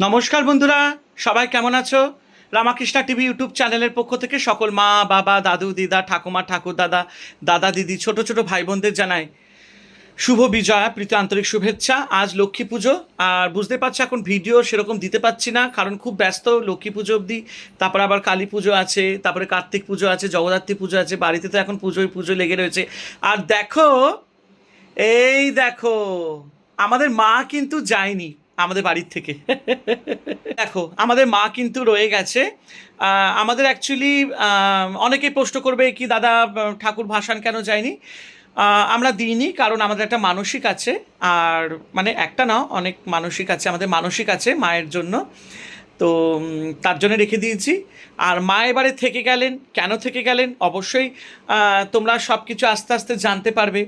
নমস্কার বন্ধুরা, সবাই কেমন আছো? রামাকৃষ্ণা টিভি ইউটিউব চ্যানেলের পক্ষ থেকে সকল মা বাবা, দাদু দিদা, ঠাকুমা ঠাকুর দাদা, দাদা দিদি, ছোট ছোট ভাই বোনদের জানাই শুভ বিজয়া, প্রীতি আন্তরিক শুভেচ্ছা। আজ লক্ষ্মী পুজো, আর বুঝতে পারছো এখন ভিডিও সেরকম দিতে পারছি না, কারণ খুব ব্যস্ত। লক্ষ্মী পুজো অবধি, তারপর আবার কালী পুজো আছে, তারপরে কার্তিক পুজো আছে, জগদ্ধাত্রী পুজো আছে, বাড়িতে তো এখন পুজোয় পুজো লেগে রয়েছে। আর দেখো, এই দেখো, আমাদের মা কিন্তু যায়নি আমাদের বাড়ির থেকে। দেখো, আমাদের মা কিন্তু রয়ে গেছে। আমাদের অ্যাকচুয়ালি অনেকেই প্রশ্ন করবে কি দাদা, ঠাকুর ভাসান কেন যায়নি? আমরা দিইনি কারণ আমাদের একটা মানসিক আছে। আর মানে একটা না, অনেক মানসিক আছে, আমাদের মানসিক আছে মায়ের জন্য। তো তার জন্য রেখে দিয়েছি। আর মা এবারে থেকে গেলেন, কেন থেকে গেলেন অবশ্যই তোমরা সব কিছু আস্তে আস্তে জানতে পারবে,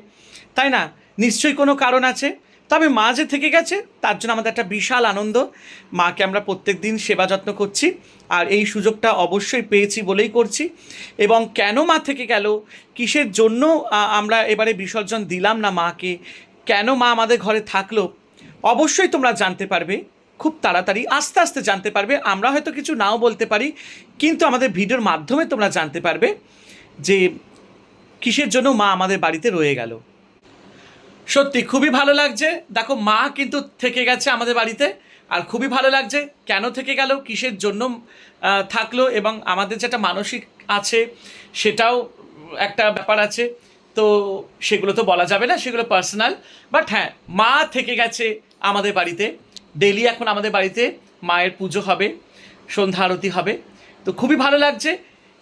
তাই না? নিশ্চয়ই কোনো কারণ আছে। তবে মা যে থেকে গেছে তার জন্য আমাদের একটা বিশাল আনন্দ। মাকে আমরা প্রত্যেক দিন সেবা যত্ন করছি, আর এই সুযোগটা অবশ্যই পেয়েছি বলেই করছি। এবং কেন মা থেকে গেল, কিসের জন্য আমরা এবারে বিসর্জন দিলাম না মাকে, কেন মা আমাদের ঘরে থাকলো, অবশ্যই তোমরা জানতে পারবে খুব তাড়াতাড়ি, আস্তে আস্তে জানতে পারবে। আমরা হয়তো কিছু নাও বলতে পারি, কিন্তু আমাদের ভিডিওর মাধ্যমে তোমরা জানতে পারবে যে কিসের জন্য মা আমাদের বাড়িতে রয়ে গেল। সত্যি খুবই ভালো লাগছে। দেখো, মা কিন্তু থেকে গেছে আমাদের বাড়িতে, আর খুবই ভালো লাগছে। কেন থেকে গেল, কিসের জন্য থাকলো, এবং আমাদের যেটা মানসিক আছে সেটাও একটা ব্যাপার আছে। তো সেগুলো তো বলা যাবে না, সেগুলো পার্সোনাল। বাট হ্যাঁ, মা থেকে গেছে আমাদের বাড়িতে। ডেলি এখন আমাদের বাড়িতে মায়ের পুজো হবে, সন্ধ্যা আরতি হবে। তো খুবই ভালো লাগছে।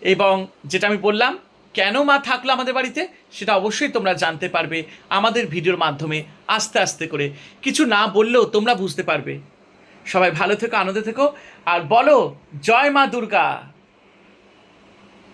এবং যেটা আমি বললাম, কেন মা থাকলো আমাদের বাড়িতে, সেটা অবশ্যই তোমরা জানতে পারবে আমাদের ভিডিওর মাধ্যমে, আস্তে আস্তে করে। কিছু না বললেও তোমরা বুঝতে পারবে। সবাই ভালো থেকো, আনন্দে থেকো, আর বলো জয় মা দুর্গা।